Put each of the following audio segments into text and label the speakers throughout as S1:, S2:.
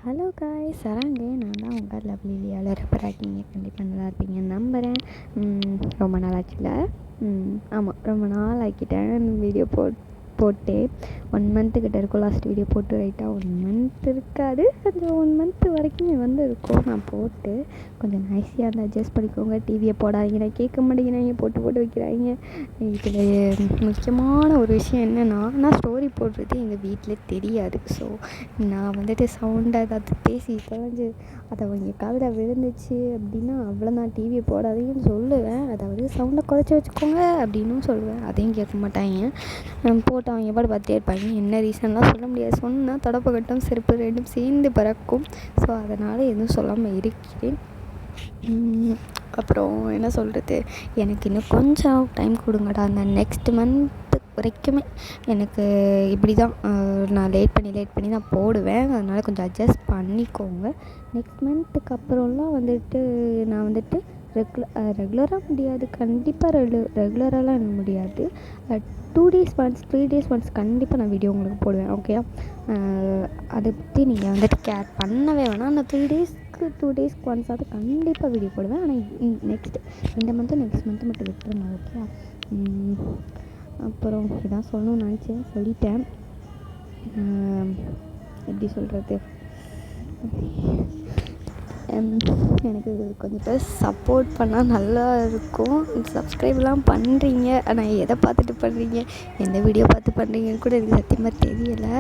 S1: Hello guys சராங்க, நான் தான் உங்கள் லவ்லி லியாவில் ரெப்பராக இருக்கீங்க. கண்டிப்பாக நல்லா இருப்பீங்கன்னு நம்புகிறேன். ரொம்ப நாள் ஆச்சுல. ஆமாம், ரொம்ப நாள் ஆக்கிட்டேன் வீடியோ போட்டு 1 மந்த்துக்கிட்ட இருக்கும் லாஸ்ட் வீடியோ போட்டு. ரைட்டாக 1 மந்த் இருக்காது, கொஞ்சம் 1 மந்த்து வரைக்குமே இருக்கும். நான் போட்டு கொஞ்சம் நைஸியாக இருந்தால் அட்ஜஸ்ட் பண்ணிக்கோங்க. டிவியை போடாதீங்க, கேட்க மாட்டேங்கிறாங்க, போட்டு வைக்கிறாங்க. இதில் முக்கியமான ஒரு விஷயம் என்னென்னா, நான் ஸ்டோரி போடுறது எங்கள் வீட்டில் தெரியாது. ஸோ நான் சவுண்டை ஏதாவது பேசி தொலைஞ்சு அதை அவங்க காதில் விழுந்துச்சு அப்படின்னா அவ்வளோதான், டிவியை போடாதீங்கன்னு சொல்லுவேன். அதாவது சவுண்டை குறைச்சி வச்சுக்கோங்க அப்படின்னும் சொல்லுவேன். அதையும் கேட்க மாட்டாங்க. போட்டு அவங்க எவ்வளோ பார்த்தே இருப்பாங்க. என்ன ரீசன்லாம் சொல்ல முடியாது. சொன்னால் தொடப்பக்கட்டும் செருப்பு ரெண்டும் சேர்ந்து பறக்கும். ஸோ அதனால் எதுவும் சொல்லாமல் இருக்கிறேன். அப்புறம் என்ன சொல்கிறது, எனக்கு இன்னும் கொஞ்சம் டைம் கொடுங்கடா. அந்த நெக்ஸ்ட் மந்த்து வரைக்குமே எனக்கு இப்படி தான், நான் லேட் பண்ணி நான் போடுவேன். அதனால் கொஞ்சம் அட்ஜஸ்ட் பண்ணிக்கோங்க. நெக்ஸ்ட் மந்த்துக்கு அப்புறம்லாம் நான் ரெகுலராக முடியாது, கண்டிப்பாக ரெகுலராலாம் எனக்கு முடியாது. 2 days once 3 days once கண்டிப்பாக நான் வீடியோ உங்களுக்கு போடுவேன். ஓகே, அதை பற்றி நீங்கள் கேர் பண்ணவே வேணாம். அந்த 3 daysக்கு 2 daysக்கு ஒன்ஸ் அது கண்டிப்பாக வீடியோ போடுவேன். ஆனால் இந்த நெக்ஸ்ட் மந்த்து மட்டும் விட்டுருங்க. ஓகே, அப்புறம் இதான் சொல்லணும்னு நினச்சேன், சொல்லிட்டேன். எப்படி சொல்கிறது, எனக்கு கொஞ்சம் பேர் சப்போர்ட் பண்ணால் நல்லா இருக்கும். சப்ஸ்கிரைப்லாம் பண்ணுறீங்க, ஆனால் எதை பார்த்துட்டு பண்ணுறீங்க, எந்த வீடியோ பார்த்து பண்ணுறீங்கன்னு கூட எனக்கு சத்தியமாக தெரியலை.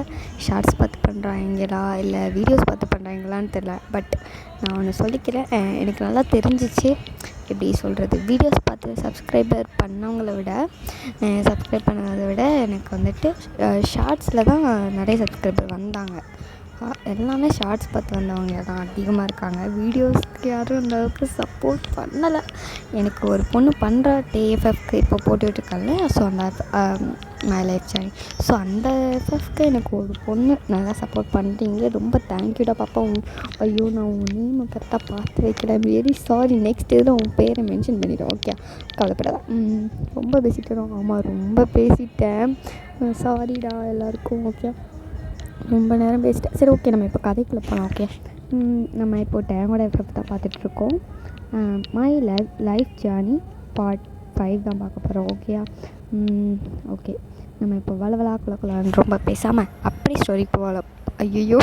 S1: ஷார்ட்ஸ் பார்த்து பண்ணுறாங்களா இல்லை வீடியோஸ் பார்த்து பண்ணுறாங்களான்னு தெரில. பட் நான் ஒன்று சொல்லிக்கிறேன், எனக்கு நல்லா தெரிஞ்சிச்சு. எப்படி சொல்கிறது, வீடியோஸ் பார்த்து சப்ஸ்கிரைப் பண்ணதை விட எனக்கு ஷார்ட்ஸில் தான் நிறைய சப்ஸ்கிரைபர் வந்தாங்க. எல்லாமே ஷார்ட்ஸ் பார்த்து வந்தவங்க தான் அதிகமாக இருக்காங்க. வீடியோஸ்க்கு யாரும் அந்தளவுக்கு சப்போர்ட் பண்ணலை. எனக்கு ஒரு பொண்ணு பண்ணுறா, TFFக்கு இப்போ போட்டுட்ருக்காங்க. ஸோ அந்த மை லைஃப் சேனல். ஸோ அந்த எஃப்எஃப்க்கு எனக்கு ஒரு பொண்ணு நல்லா சப்போர்ட் பண்ணுறீங்க, ரொம்ப தேங்க்யூடா பாப்பா. ஐயோ, நான் உன் நேமை கரெக்டாக பார்த்து வைக்கிறேன், வெரி சாரி. நெக்ஸ்ட் இதில் உன் பேரை மென்ஷன் பண்ணிவிடும். ஓகே, கவலைப்படாதான். ரொம்ப பேசிட்டேன். ஆமாம், ரொம்ப பேசிட்டேன், சாரிடா எல்லாருக்கும். ஓகே, ரொம்ப நேரம் பேசிட்டேன். சரி, ஓகே, நம்ம இப்போ கதைக்குள்ளே போகலாம். ஓகே, நம்ம இப்போ டேங்கோட எஃப்எஃப் தான் பார்த்துட்ருக்கோம். மை லைஃப் ஜேர்னி பார்ட் 5 தான் பார்க்க போகிறோம். ஓகே, நம்ம இப்போ வளவலாக்குள்ளக்குள்ளான்னு ரொம்ப பேசாமல் அப்படி ஸ்டோரிக்கு போகலாம். ஐயோ,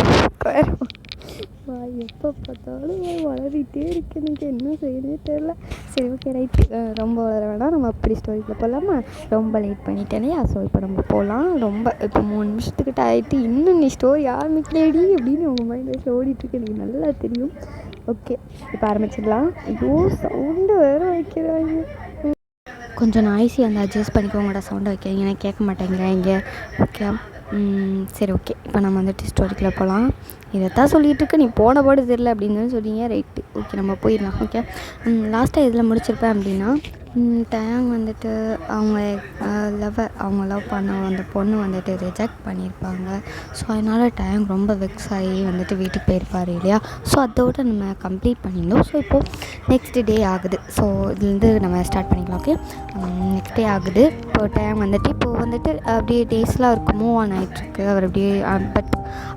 S1: எப்போ பார்த்தாலும் வளரிட்டே இருக்கு, எனக்கு என்ன செய்யவே தெரில. சரி, ஓகே, ரைட்டு, ரொம்ப வளர வேணாம், நம்ம அப்படி ஸ்டோரிக்குள்ளே போகலாமா? ரொம்ப லேட் பண்ணிட்டேனே. ஸோ இப்போ நம்ம போகலாம். இப்போ 3 நிமிஷத்துக்கிட்ட ஆகிட்டு இன்னும் நீ ஸ்டோரி ஆரம்பிக்கலேடி அப்படின்னு உங்கள் மைண்டில் ஓடிட்டுருக்கு, எனக்கு நல்லா தெரியும். ஓகே, இப்போ ஆரம்பிச்சிடலாம். ஐயோ, சவுண்டு வேறு வைக்கிறாங்க. கொஞ்சம் நாய்ஸி அந்த அட்ஜஸ்ட் பண்ணிக்கோங்கடா. சவுண்டை வைக்கிறீங்க, எனக்கு கேட்க மாட்டேங்கிறாங்க. ஓகே, சரி, ஓகே, இப்போ நம்ம ஸ்டோரிக்குள்ளே போகலாம். இதைத்தான் சொல்லிகிட்டு இருக்கு, நீ போன போடு தெரியல அப்படின்னு சொல்லிங்க. ரைட்டு, ஓகே, நம்ம போயிடலாம். ஓகே, லாஸ்ட்டாக இதில் முடிச்சிருப்பேன் அப்படின்னா, டேங் அவங்க லவ் பண்ண அந்த பொண்ணு ரிஜெக்ட் பண்ணியிருப்பாங்க. ஸோ அதனால் டேங் ரொம்ப வெக்ஸ் ஆகி வீட்டுக்கு போயிருப்பார் இல்லையா. ஸோ அதோடு நம்ம கம்ப்ளீட் பண்ணியிருந்தோம். ஸோ இப்போது நெக்ஸ்ட் டே ஆகுது. ஸோ இதுலேருந்து நம்ம ஸ்டார்ட் பண்ணிக்கலாம். ஓகே, நெக்ஸ்ட் டே ஆகுது. இப்போ டேங் இப்போது அப்படியே டேஸ்லாம் அவருக்கு மூவ் ஆன் ஆகிட்டுருக்கு. அவர் அப்படியே பட்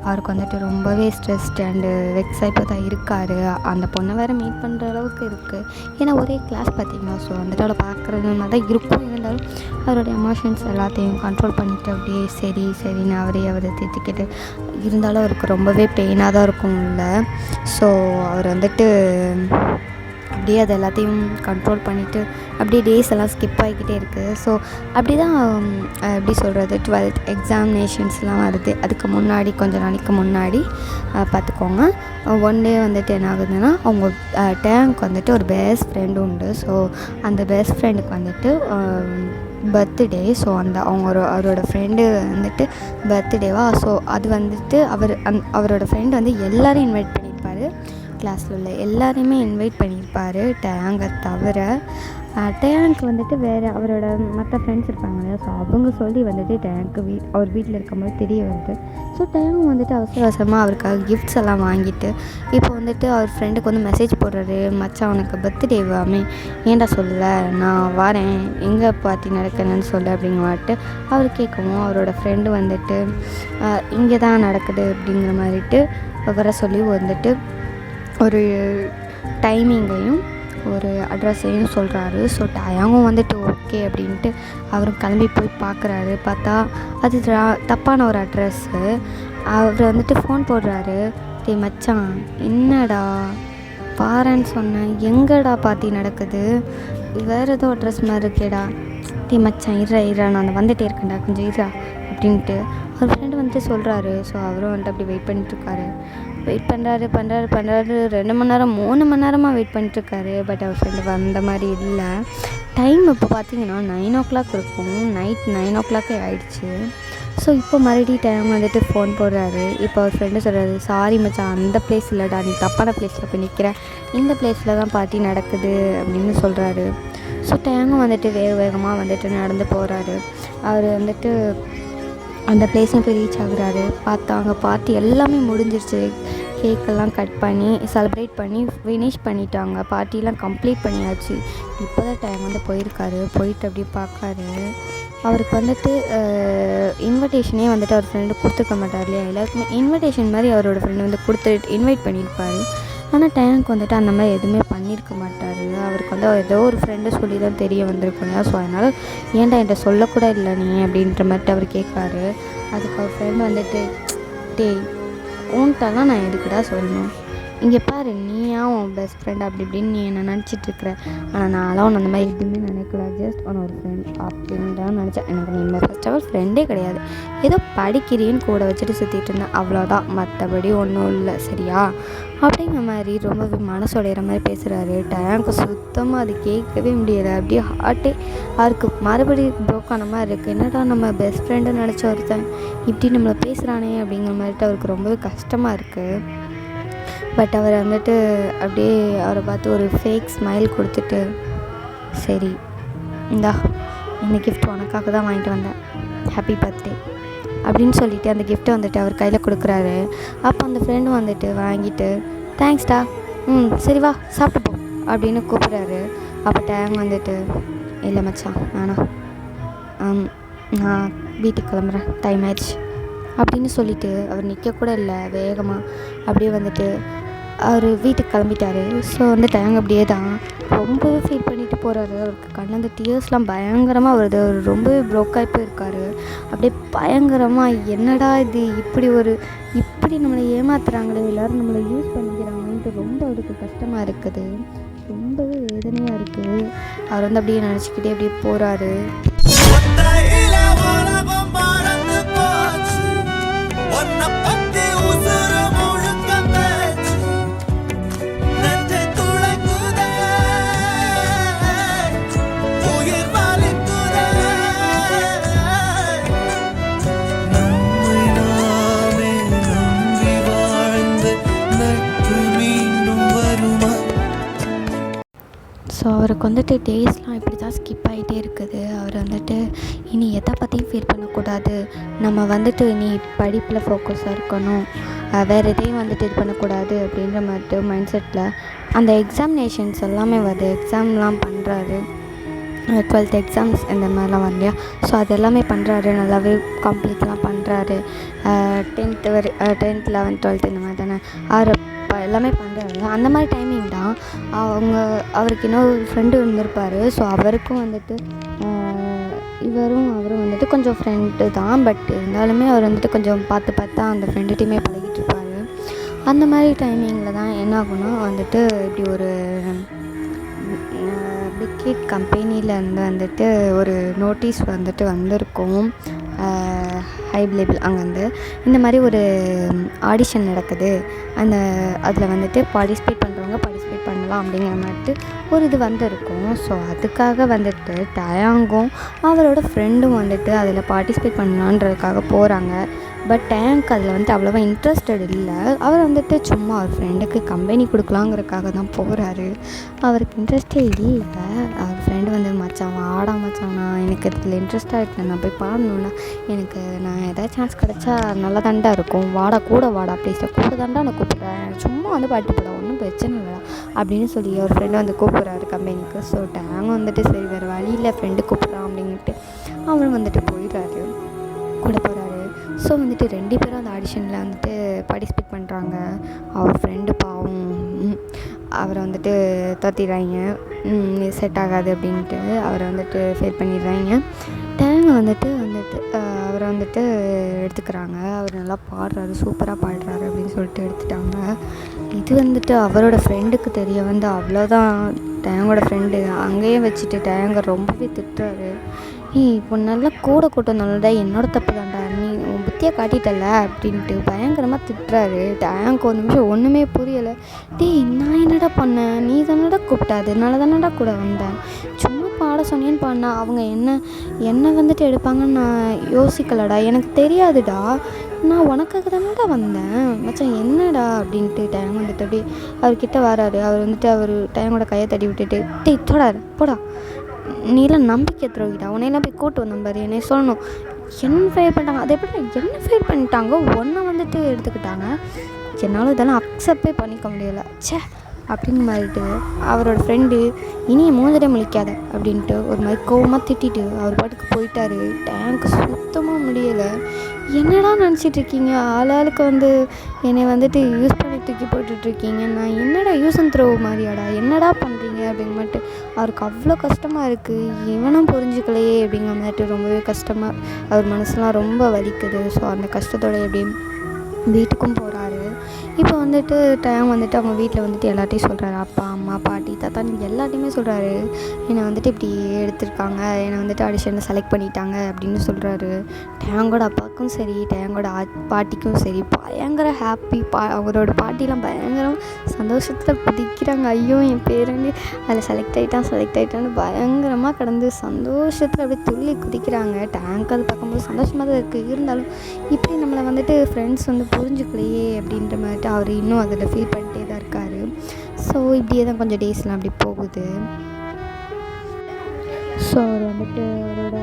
S1: அவருக்கு ரொம்பவே ஸ்ட்ரெஸ்ட் அண்டு வெக்ஸாக இப்போ தான் இருக்கார். அந்த பொண்ணை வேறு மீட் பண்ணுற அளவுக்கு இருக்குது. ஏன்னா ஒரே கிளாஸ் பார்த்திங்களா. ஸோ அவளை பார்க்குறது மாதிரி தான் இருக்கும். இருந்தாலும் அவருடைய எமோஷன்ஸ் எல்லாத்தையும் கண்ட்ரோல் பண்ணிவிட்டு அப்படியே சரின்னு அவரை தேத்திக்கிட்டு இருந்தாலும் அவருக்கு ரொம்பவே பெயினாக தான் இருக்கும் இல்லை. ஸோ அவர் அப்படியே அது எல்லாத்தையும் கண்ட்ரோல் பண்ணிவிட்டு அப்படியே டேஸ் எல்லாம் ஸ்கிப் ஆகிக்கிட்டே இருக்குது. ஸோ அப்படி தான் எப்படி சொல்கிறது, 12th எக்ஸாமினேஷன்ஸ்லாம் வருது. அதுக்கு முன்னாடி கொஞ்சம் நாளைக்கு முன்னாடி பார்த்துக்கோங்க. ஒன் டே என்ன ஆகுதுன்னா, அவங்க டேங்க்கு ஒரு பெஸ்ட் ஃப்ரெண்டு உண்டு. ஸோ அந்த பெஸ்ட் ஃப்ரெண்டுக்கு பர்த்டே. ஸோ அவரோட ஃப்ரெண்டு பர்த்டேவா. ஸோ அது அவரோட ஃப்ரெண்டு எல்லோரும் இன்வைட் பண்ணியிருப்பார். கிளாஸில் உள்ள எல்லாரையுமே இன்வைட் பண்ணியிருப்பார், டேங்கை தவிர. டேங்க்கு வேறு அவரோட மற்ற ஃப்ரெண்ட்ஸ் இருப்பாங்க இல்லையா. ஸோ அவங்க சொல்லி டேங்க்கு அவர் வீட்டில் இருக்கும்போது தெரிய வருது. ஸோ டேங்க் அவசரமாக அவருக்காக கிஃப்ட்ஸ் எல்லாம் வாங்கிட்டு இப்போ அவர் ஃப்ரெண்டுக்கு மெசேஜ் போடுறாரு, மச்சான் அவனுக்கு பர்த்டேவாமே, ஏன்டா சொல்லலை, நான் வரேன், எங்கே பார்ட்டி நடக்குதுன்னு சொல்லு அப்படிங்கிற அவர் கேட்கவும் அவரோட ஃப்ரெண்டு இங்கே தான் நடக்குது அப்படிங்கிற மாதிரிட்டு வர சொல்லி வந்துட்டு ஒரு டைமிங்கையும் ஒரு அட்ரஸையும் சொல்கிறாரு. ஸோ டயாங்கும் வந்துட்டு ஓகே அப்படின்ட்டு அவரும் கிளம்பி போய் பார்க்குறாரு. பார்த்தா அது தப்பான ஒரு அட்ரஸ்ஸு. அவர் வந்துட்டு ஃபோன் போடுறாரு. டேய் மச்சான், என்னடா பாருன்னு சொன்னேன், எங்கடா பார்ட்டி நடக்குது, வேறு ஏதோ அட்ரஸ் மாதிரி இருக்கேடா. டேய் மச்சான் இரா நான் வந்துகிட்டே இருக்கேன்டா, கொஞ்சம் இரா அப்படின்ட்டு அவர் ஃப்ரெண்டு வந்துட்டு சொல்கிறாரு. ஸோ அவரும் வந்துட்டு அப்படி வெயிட் பண்ணிட்டுருக்காரு. வெயிட் பண்ணுறாரு 2 மணி நேரம் 3 மணி நேரமாக வெயிட் பண்ணிட்டுருக்காரு. பட் அவர் ஃப்ரெண்டு வந்த மாதிரி இல்லை. டைம் இப்போ பார்த்தீங்கன்னா 9 o'clock இருக்கும். நைட் 9 o'clock ஆகிடுச்சு. ஸோ இப்போ மறுபடியும் டைம் வந்துட்டு ஃபோன் போடுறாரு. இப்போ அவர் ஃப்ரெண்டு சொல்கிறாரு, சாரி மச்சான், அந்த பிளேஸ் இல்லைடா, நீ தப்பான பிளேஸில் போய் நிற்கிற, இந்த பிளேஸில் தான் பார்ட்டி நடக்குது அப்படின்னு சொல்கிறாரு. ஸோ டைமும் வந்துட்டு வேகமாக வந்துட்டு நடந்து போகிறாரு. அவர் வந்துட்டு அந்த பிளேஸும் போய் ரீச் ஆகுறாரு. பார்த்தா அங்கே பார்ட்டி எல்லாமே முடிஞ்சிருச்சு. கேக்கெல்லாம் கட் பண்ணி செலிப்ரேட் பண்ணி ஃபினிஷ் பண்ணிட்டாங்க. பார்ட்டிலாம் கம்ப்ளீட் பண்ணியாச்சு. இப்போ தான் டைம் வந்து போயிருக்காரு. போயிட்டு அப்படியே பார்க்காரு. அவருக்கு வந்துட்டு இன்விடேஷனே வந்துட்டு அவர் ஃப்ரெண்டு கொடுத்துருக்க மாட்டார் இல்லையா. எல்லாருக்குமே இன்விடேஷன் மாதிரி அவரோட ஃப்ரெண்டு வந்து கொடுத்துட்டு இன்வைட் பண்ணியிருப்பார். ஆனால் டைமுக்கு வந்துட்டு அந்த மாதிரி எதுவுமே பண்ணியிருக்க மாட்டார். அவருக்கு வந்து ஏதோ ஒரு ஃப்ரெண்டு சொல்லி தான் தெரிய வந்திருக்கும் இல்லையா. ஸோ அதனால் ஏன்டா என்கிட்ட சொல்லக்கூட இல்லை நீ அப்படின்ற மாதிரி அவர் கேட்காரு. அதுக்கு அவர் ஃப்ரெண்டு வந்துட்டு, டேய் உன்ட்டெல்லாம் நான் எதுக்குடா சொல்லணும், இங்கே பாரு, நீயா உன் பெஸ்ட் ஃப்ரெண்ட் அப்படி இப்படின்னு நீ என்ன நினச்சிட்ருக்குற, ஆனால் நான்லாம் ஒன்று அந்த மாதிரி எதுவுமே நினைக்கல, ஜஸ்ட் ஒன்று ஒரு ஃப்ரெண்ட் அப்படின்னு தான் நினச்சேன். எனக்கு நீ ஃபர்ஸ்ட் ஆஃப் ஆல் ஃப்ரெண்டே கிடையாது, ஏதோ படிக்கிறேன்னு கூட வச்சுட்டு சுற்றிட்டு இருந்தேன், அவ்வளோதான், மற்றபடி ஒன்றும் இல்லை சரியா அப்படிங்கிற மாதிரி ரொம்ப மனசோடையிற மாதிரி பேசுகிறாரு. டேங்க்கு சுத்தமாக அது கேட்கவே முடியலை. அப்படியே ஹார்ட்டே அவருக்கு மறுபடியும் ப்ரோக் ஆன மாதிரி இருக்குது. என்னடா நம்ம பெஸ்ட் ஃப்ரெண்டு நினச்ச ஒருத்தன் இப்படி நம்மளை பேசுகிறானே அப்படிங்கிற மாதிரிட்டு அவருக்கு ரொம்பவே கஷ்டமாக இருக்குது. பட் அவர் வந்துட்டு அப்படியே அவரை பார்த்து ஒரு ஃபேக் ஸ்மைல் கொடுத்துட்டு, சரி இந்தா இந்த கிஃப்ட் உனக்காக தான் வாங்கிட்டு வந்தேன், ஹாப்பி பர்த்டே அப்படின்னு சொல்லிவிட்டு அந்த கிஃப்ட்டை வந்துட்டு அவர் கையில் கொடுக்குறாரு. அப்போ அந்த ஃப்ரெண்டும் வந்துட்டு வாங்கிட்டு, தேங்க்ஸ்டா, சரி வா சாப்பிட்டு போ அப்படின்னு கூப்பிட்றாரு. அப்போ டேங் வந்துட்டு, இல்லை மச்சான் வேணாம், நான் வீட்டுக்கு கிளம்புறேன், டைம் ஆயிடுச்சு அப்படின்னு சொல்லிவிட்டு அவர் நிற்கக்கூட இல்லை, வேகமாக அப்படியே வந்துட்டு அவர் வீட்டுக்கு கிளம்பிட்டாரு. ஸோ வந்து டேங் அப்படியே தான் ரொம்பவே ஃபீல் பண்ணிட்டு போகிறாரு. அவருக்கு கண்ணு அந்த டியர்ஸ்லாம் பயங்கரமாக வருது. அவர் ரொம்பவே ப்ரோக்காகி போயிருக்காரு. அப்படியே பயங்கரமாக என்னடா இது, இப்படி நம்மளை ஏமாத்துறாங்களே, எல்லோரும் நம்மளை யூஸ் பண்ணிக்கிறாங்கன்ட்டு ரொம்ப அவருக்கு கஷ்டமாக இருக்குது. ரொம்பவே வேதனையாக இருக்குது. அவர் வந்து அப்படியே நினச்சிக்கிட்டே அப்படியே போகிறாரு. ஸோ அவருக்கு வந்துட்டு டேஸ்லாம் இப்படி தான் ஸ்கிப் ஆகிட்டே இருக்குது. அவர் வந்துட்டு இனி எதை பற்றியும் ஃபீல் பண்ணக்கூடாது, நம்ம வந்துட்டு இனி படிப்பில் ஃபோக்கஸாக இருக்கணும், வேறு எதையும் வந்துட்டு இது பண்ணக்கூடாது அப்படின்ற மாதிரி மைண்ட் செட்டில் அந்த எக்ஸாமினேஷன்ஸ் எல்லாமே வருது, எக்ஸாம்லாம் பண்ணுறாரு. 12th எக்ஸாம்ஸ் இந்த மாதிரிலாம் வரலையா. ஸோ அது எல்லாமே பண்ணுறாரு, நல்லாவே கம்ப்ளீட்லாம் பண்ணுறாரு. 10th 11th 12th இந்த மாதிரி தானே எல்லாமே பண்ணுறாரு. அந்த மாதிரி டைமிங் தான் அவருக்கு இன்னொரு ஃப்ரெண்டு இருந்திருப்பார். ஸோ அவருக்கும் வந்துட்டு அவரும் வந்துட்டு கொஞ்சம் ஃப்ரெண்டு தான். பட் இருந்தாலுமே அவர் வந்துட்டு கொஞ்சம் பார்த்து அந்த ஃப்ரெண்டுகிட்டையுமே பழகிட்டு இருப்பார். அந்த மாதிரி டைமிங்கில் தான் என்ன ஆகும்னா வந்துட்டு இப்படி ஒரு பிக்கெட் கம்பெனியிலேருந்து வந்துட்டு ஒரு நோட்டீஸ் வந்துட்டு வந்திருக்கும். ஹை லேபிள் அங்கேருந்து இந்த மாதிரி ஒரு ஆடிஷன் நடக்குது, அதில் வந்துட்டு பார்ட்டிசிபேட் பண்ணலாம் அப்படிங்கிற மாதிரி ஒரு இது வந்திருக்கும். ஸோ அதுக்காக வந்துட்டு டயாங்கும் அவரோட ஃப்ரெண்டும் வந்துட்டு அதில் பார்ட்டிசிபேட் பண்ணலான்றதுக்காக போகிறாங்க. பட் டேங்க் அதில் வந்துட்டு அவ்வளோவா இன்ட்ரெஸ்டட் இல்லை. அவர் வந்துட்டு சும்மா அவர் ஃப்ரெண்டுக்கு கம்பெனி கொடுக்கலாங்கிறதுக்காக தான் போகிறாரு. அவருக்கு இன்ட்ரெஸ்டே இல்லை. அவர் ஃப்ரெண்டு வந்து, மச்சான் வாடா மச்சான், எனக்கு இதில் இன்ட்ரெஸ்ட்டாக இருக்குது, நான் போய் பாடணுன்னா, நான் ஏதாவது சான்ஸ் கிடச்சா நல்லா தாண்டா இருக்கும், கூட வாடா ப்ளீஸில், கூட தாண்டா நான் கூப்பிட்றேன், சும்மா வந்து பாட்டு போட ஒன்றும் பிரச்சனை இல்லை அப்படின்னு சொல்லி அவர் ஃப்ரெண்டு வந்து கூப்பிட்றாரு கம்பெனிக்கு. ஸோ டேங் வந்துட்டு சரி வேறு வழி இல்லை, ஃப்ரெண்டு கூப்பிட்றான் அப்படின்ட்டு அவரும் வந்துட்டு போயிடுறாரு, கூட போகிறாரு. ஸோ வந்துட்டு 2 பேரும் அந்த ஆடிஷனில் வந்துட்டு பார்ட்டிசிபேட் பண்ணுறாங்க. அவர் ஃப்ரெண்டு பாவம் அவரை வந்துட்டு துரத்திடுறாங்க. செட் ஆகாது அப்படின்ட்டு அவரை வந்துட்டு ஃபெயில் பண்ணிடுறாங்க. டேங்கை வந்துட்டு அவரை வந்துட்டு எடுத்துக்கிறாங்க. அவர் நல்லா பாடுறாரு, சூப்பராக பாடுறாரு அப்படின்னு சொல்லிட்டு எடுத்துட்டாங்க. இது வந்துட்டு அவரோட ஃப்ரெண்டுக்கு தெரிய வந்து அவ்வளோதான். டேங்கோட ஃப்ரெண்டு அங்கேயே வச்சுட்டு டேங்கை ரொம்பவே திட்டுறாரு. இப்போ நல்லா கூட கூட்டணும்டா, என்னோட தப்பு தான்டா, நீ உன் புத்தியை காட்டிட்டல அப்படின்ட்டு பயங்கரமாக திட்டுறாரு. டேங்க் ஒரு நிமிஷம் ஒன்றுமே புரியலை. நான் என்னடா பண்ணேன், நீ தானடா கூப்பிட்டா, அதனால தானடா கூட வந்தேன், சும்மா பாட சொன்னேன்னு பாடினா அவங்க என்ன வந்துட்டு எடுப்பாங்கன்னு நான் யோசிக்கலடா, எனக்கு தெரியாதுடா, நான் உனக்காக தானடா வந்தேன் மச்சான், என்னடா அப்படின்ட்டு டேங் வந்துட்டு அப்படியே அவர்கிட்ட வராரு. அவர் டேங்கோட கையை தட்டி விட்டுட்டு தொடாரு போடா, நீலாம் நம்பிக்கை துரோகிட்டா, உன்னையெல்லாம் போய் கூட்டு வந்த பாரு, என்னை சொல்லணும், என்ன ஃபயர் பண்ணிட்டாங்க, அதை எப்படி என்ன ஃபயர் பண்ணிட்டாங்க, ஒன்றை வந்துட்டு எடுத்துக்கிட்டாங்க, என்னால் இதெல்லாம் அக்செப்டே பண்ணிக்க முடியலை அப்படின்னு மாதிரிட்டு அவரோட ஃப்ரெண்டு இனி மூஞ்சிலே முழிக்காத அப்படின்ட்டு ஒரு மாதிரி கோவமாக திட்டிட்டு அவர் பாட்டுக்கு போயிட்டாரு. டேங்க் சுத்தமாக முடியலை. என்னடா நினச்சிட்ருக்கீங்க, ஆளுக்கு வந்து என்னை வந்துட்டு யூஸ் பண்ணி தூக்கி போட்டுட்ருக்கீங்க, நான் என்னடா யூஸ் அண்ட் த்ரோ மாதிரியாடா, என்னடா பண்ணுறீங்க அப்படின்னு மட்டுட்டு அவருக்கு அவ்வளோ கஷ்டமாக இருக்குது. இவனும் புரிஞ்சுக்கலையே அப்படிங்கிற மாதிரிட்டு ரொம்பவே கஷ்டமாக அவர் மனசுலாம் ரொம்ப வலிக்குது. ஸோ அந்த கஷ்டத்தோட எப்படி வீட்டுக்கும் போகிறாரு. இப்போ வந்துட்டு டைம் வந்துட்டு அவங்க வீட்டில் வந்துட்டு எல்லாத்தையும் சொல்கிறாரு. அப்பா, அம்மா, பாட்டி, தாத்தா எல்லாத்தையுமே சொல்கிறாரு. என்னை வந்துட்டு இப்படி எடுத்திருக்காங்க, என்னை வந்துட்டு ஆடிஷனில் செலக்ட் பண்ணிட்டாங்க அப்படின்னு சொல்கிறாரு. டேங்கோட அப்பாவுக்கும் சரி, டேங்கோட பாட்டிக்கும் சரி பயங்கர ஹாப்பி. அவரோட பாட்டிலாம் பயங்கரம் சந்தோஷத்தில் குதிக்கிறாங்க. ஐயோ என் பேரண்டி அதில் செலக்ட் ஆகிட்டான்னு பயங்கரமாக கடந்து சந்தோஷத்தில் அப்படியே துள்ளி குதிக்கிறாங்க. டேங்க் அது பார்க்கும்போது சந்தோஷமாக தான் இருக்குது. இருந்தாலும் இப்படி நம்மளை வந்துட்டு ஃப்ரெண்ட்ஸ் வந்து புரிஞ்சுக்கலையே அப்படின்ற மாதிரி அவர் இன்னும் அதில் ஃபீல் பண்ணிட்டே தான் இருக்கார். ஸோ இப்படியே தான் கொஞ்சம் டேஸ்லாம் அப்படி போகுது. ஸோ அவர் வந்துட்டு அவரோட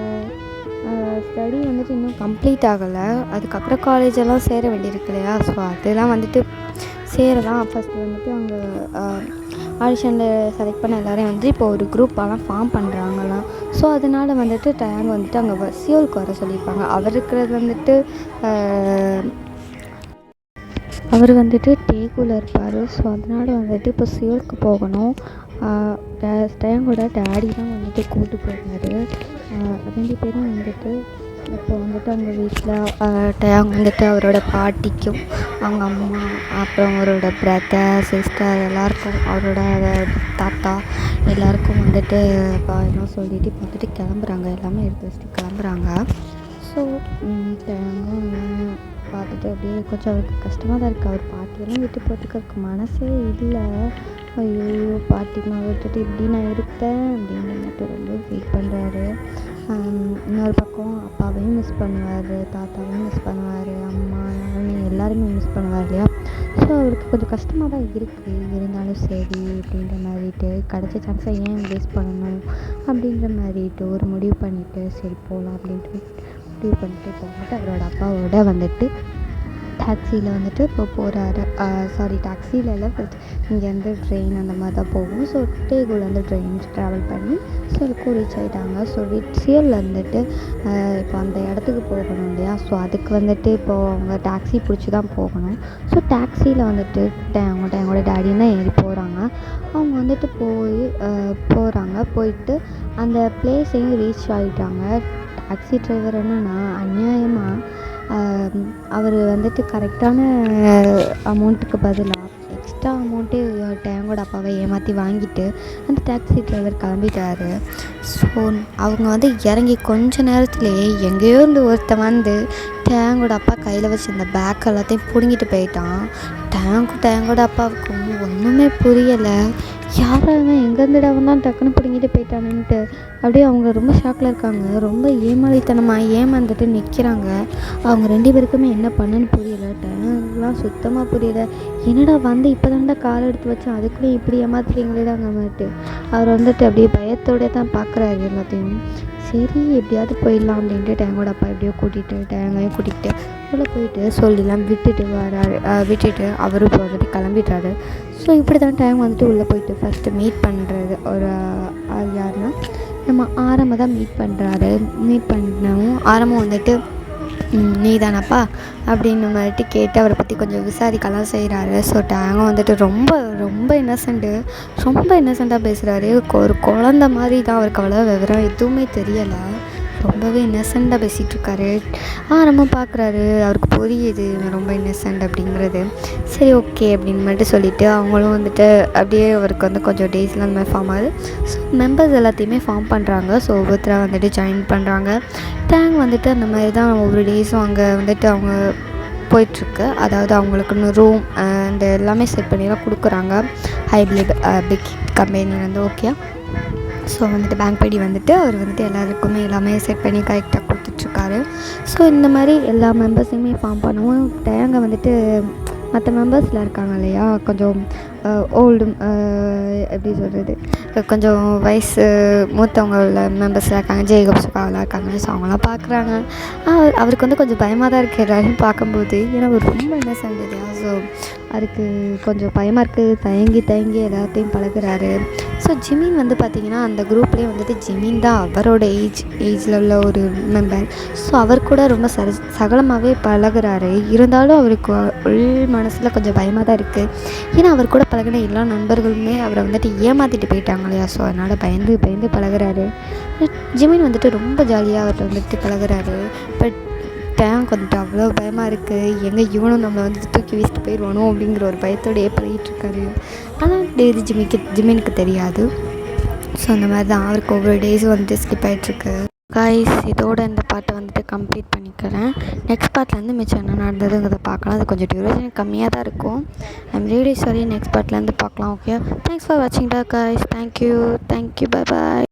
S1: ஸ்டடி வந்துட்டு இன்னும் கம்ப்ளீட் ஆகலை. அதுக்கப்புறம் காலேஜெல்லாம் சேர வேண்டியிருக்கு இல்லையா. ஸோ அதெல்லாம் வந்துட்டு சேரலாம். ஃபஸ்ட்டு வந்துட்டு அங்கே ஆடிஷனில் செலக்ட் பண்ண எல்லோரையும் வந்து இப்போ ஒரு குரூப்பெல்லாம் ஃபார்ம் பண்ணுறாங்களாம். ஸோ அதனால் வந்துட்டு டேங் வந்துட்டு அங்கே சியோலுக்கு வர சொல்லியிருப்பாங்க. அவர் இருக்கிறது வந்துட்டு அவர் வந்துட்டு டேகுவில் இருப்பார். ஸோ அதனால் வந்துட்டு இப்போ சியோலுக்கு போகணும். டேங்கோட டேடி தான் வந்துட்டு கூப்பிட்டு போகிறாரு. 2 பேரும் வந்துட்டு இப்போ வந்துட்டு அவங்க வீட்டில் டேங் வந்துட்டு அவரோட பாட்டிக்கும் அவங்க அம்மா அப்புறம் அவரோட பிரதர் சிஸ்டர் எல்லாருக்கும் அவரோட தாத்தா எல்லாருக்கும் வந்துட்டு என்ன சொல்லிட்டு இப்போ வந்துட்டு கிளம்புறாங்க. எல்லாமே எடுத்து வச்சுட்டு கிளம்புறாங்க. ஸோ டேங்கும் பார்த்துட்டு அப்படியே கொஞ்சம் அவருக்கு கஷ்டமாக தான் இருக்குது. அவர் பாட்டியெல்லாம் விட்டு போட்டுக்கிறதுக்கு மனசே இல்லை. ஐயோ பாட்டிமா விட்டுட்டு இப்படி நான் இருப்பேன் அப்படின்னு மட்டும் ரொம்ப ஃபீல் பண்ணுறாரு. இன்னொரு பக்கம் அப்பாவையும் மிஸ் பண்ணுவார், தாத்தாவையும் மிஸ் பண்ணுவார், அம்மா எல்லாருமே மிஸ் பண்ணுவார் இல்லையா. ஸோ அவருக்கு கொஞ்சம் கஷ்டமாக தான் இருக்குது. இருந்தாலும் சரி அப்படின்ற மாதிரிட்டு கிடச்ச சான்ஸை ஏன் வேஸ்ட் பண்ணணும் அப்படின்ற மாதிரிட்டு ஒரு முடிவு பண்ணிவிட்டு சரி போகலாம் அப்படின்ட்டு முடிவு பண்ணிட்டு போகிட்டு அவரோட அப்பாவோட வந்துட்டு டாக்ஸியில் வந்துட்டு இப்போ போகிறாரு. டாக்ஸியில் இல்லை, இங்கேருந்து ட்ரெயின் அந்த மாதிரி தான் போகும். ஸோ டேகுலேருந்து ட்ரெயின் ட்ராவல் பண்ணி சியோலுக்கும் ரீச் ஆகிட்டாங்க. ஸோ சியோலில் வந்துட்டு இப்போ அந்த இடத்துக்கு போகணும் இல்லையா. ஸோ அதுக்கு வந்துட்டு இப்போது அவங்க டாக்ஸி பிடிச்சி தான் போகணும். ஸோ டாக்ஸியில் வந்துட்டு அவங்களோட டேடின்னு தான் ஏறி போகிறாங்க. அவங்க வந்துட்டு போயிட்டு அந்த பிளேஸையும் ரீச் ஆகிட்டாங்க. டாக்ஸி டிரைவர் என்னென்னா அநியாயமாக அவர் வந்துட்டு கரெக்டான அமௌண்ட்டுக்கு பதிலாக எக்ஸ்ட்ரா அமௌண்ட்டு டேங்கோட அப்பாவை ஏமாற்றி வாங்கிட்டு அந்த டாக்ஸி டிரைவர் கிளம்பிட்டாரு. ஸோ அவங்க வந்து இறங்கி கொஞ்ச நேரத்துலேயே எங்கேயோ இருந்து ஒருத்தன் வந்து டேங்கோட அப்பா கையில் வச்சுருந்த பேக் எல்லாத்தையும் பிடுங்கிட்டு போயிட்டான். டேங்கோட அப்பாவுக்கும் ஒன்றுமே புரியலை. யாராவது எங்கேருந்துடா தான் டக்குன்னு பிடுங்கிட்டு போயிட்டானுன்ட்டு அப்படியே அவங்க ரொம்ப ஷாக்கில் இருக்காங்க. ரொம்ப ஏமாளித்தனமாக ஏமாந்துட்டு நிற்கிறாங்க. அவங்க 2 பேருக்குமே என்ன பண்ணுன்னு புரியலை. டேங்க்லாம் சுத்தமாக புரியலை. என்னடா வந்து இப்போ தான்டா கால் எடுத்து வச்சேன், அதுக்குள்ளேயும் இப்படி ஏமாத்துறீங்களேடாங்க மாதிரிட்டு அவர் வந்துட்டு அப்படியே பயத்தோடு தான் பார்க்குறாரு எல்லாத்தையும். சரி எப்படியாவது போயிடலாம் அப்படின்ட்டு டேங்கோட அப்பா எப்படியோ டேங்கையும் கூட்டிகிட்டு உள்ளே போயிட்டு சொல்லிலாம் விட்டுட்டு அவரும் இப்போ வந்துட்டு கிளம்பிட்டாரு. ஸோ இப்படி தான் டேங் வந்துட்டு உள்ளே போயிட்டு ஃபஸ்ட்டு மீட் பண்ணுறது ஒரு யாருன்னா நம்ம ஆரம்பம் தான் மீட் பண்ணுறாரு. மீட் பண்ணவும் ஆரம்பம் வந்துட்டு நீ தானப்பா அப்படின்னு மாதிரிட்டு கேட்டு அவரை பற்றி கொஞ்சம் விசாரிக்கலாம் செய்கிறாரு. ஸோ டேங்கும் வந்துட்டு ரொம்ப ரொம்ப இன்னசென்ட்டாக பேசுகிறாரு. ஒரு குழந்த மாதிரி தான், அவருக்கு அவ்வளோ விவரம் எதுவுமே தெரியலை, ரொம்பவே இன்னசென்ட்டாக பேசிகிட்ருக்காரு. நம்ம பார்க்குறாரு, அவருக்கு புரியுது ரொம்ப இன்னசென்ட் அப்படிங்கிறது. சரி ஓகே அப்படின்னு மட்டும் சொல்லிவிட்டு அவங்களும் வந்துட்டு அப்படியே அவருக்கு வந்து கொஞ்சம் டேஸ்லாம் அந்த மாதிரி ஃபார்ம் ஆகுது. ஸோ மெம்பர்ஸ் எல்லாத்தையுமே ஃபார்ம் பண்ணுறாங்க. ஸோ ஒவ்வொருத்தராக வந்துட்டு ஜாயின் பண்ணுறாங்க. டேங் வந்துட்டு அந்த மாதிரி தான் ஒவ்வொரு டேஸும் அங்கே வந்துட்டு அவங்க போயிட்டுருக்கு. அதாவது அவங்களுக்குன்னு ரூம் அண்ட் எல்லாமே செட் பண்ணிலாம் கொடுக்குறாங்க. ஹைப்ரிட் பிக் கம்பெனி வந்து ஓகே. ஸோ வந்துட்டு பேங்க் படி வந்துட்டு அவர் வந்துட்டு எல்லாருக்குமே எல்லாமே செட் பண்ணி கரெக்டாக கொடுத்துட்ருக்காரு. ஸோ இந்த மாதிரி எல்லா மெம்பர்ஸையுமே ஃபார்ம் பண்ணவும் டேங்கை வந்துட்டு மற்ற மெம்பர்ஸில் இருக்காங்க இல்லையா, கொஞ்சம் ஓல்டு எப்படி சொல்கிறது, கொஞ்சம் வயசு மூத்தவங்க உள்ள மெம்பர்ஸ்லாம் இருக்காங்க, ஜேகப் சுகாவெலாம் இருக்காங்க. ஸோ அவங்களாம் பார்க்குறாங்க. அவருக்கு வந்து கொஞ்சம் பயமாக தான் இருக்குது எல்லாரையும் பார்க்கும்போது. ஏன்னா அவர் ரொம்ப இன்னசென்ட் இல்லையா. ஸோ அதுக்கு கொஞ்சம் பயமாக இருக்குது. தயங்கி எல்லாத்தையும் பழகுறாரு. ஸோ ஜிமின் வந்து பார்த்திங்கன்னா அந்த குரூப்லேயே வந்துட்டு ஜிமின் தான் அவரோட ஏஜில் உள்ள ஒரு மெம்பர். ஸோ அவர் கூட ரொம்ப சகலமாகவே பழகுறாரு. இருந்தாலும் அவருக்கு உள் மனசில் கொஞ்சம் பயமாக தான் இருக்குது. ஏன்னா அவர் கூட பழகின எல்லா நண்பர்களுமே அவரை வந்துட்டு ஏமாற்றிட்டு போயிட்டாங்க இல்லையா. ஸோ அதனால் பயந்து பழகுறாரு. ஜிமின் வந்துட்டு ரொம்ப ஜாலியாக அவர்கிட்ட வந்துட்டு பழகுறாரு. பட் டேங்க் வந்துட்டு அவ்வளோ பயமாக இருக்குது. எங்கே இவனும் நம்மளை வந்து தூக்கி வீசிட்டு போயிடுவானோ அப்படிங்கிற ஒரு பயத்தோடையே பழகிட்டுருக்காரு. ஆனால் டெய்லி ஜிமினுக்கு தெரியாது. ஸோ அந்த மாதிரி தான் அவருக்கு ஒவ்வொரு டேஸும் வந்துட்டு ஸ்கிப் ஆகிட்டுருக்கு. காய்ஸ், இதோட இந்த பாட்டை வந்துட்டு கம்ப்ளீட் பண்ணிக்கிறேன். நெக்ஸ்ட் பார்ட்லேருந்து மிச்சம் என்ன நடந்ததுங்கிறத பார்க்கலாம். அது கொஞ்சம் டியூரேஷன் கம்மியாக தான் இருக்கும். I'm really sorry. நெக்ஸ்ட் பார்ட்லேருந்து பார்க்கலாம். ஓகே, தேங்க்ஸ் ஃபார் வாட்சிங் டா காய்ஸ். தேங்க்யூ. Bye bye.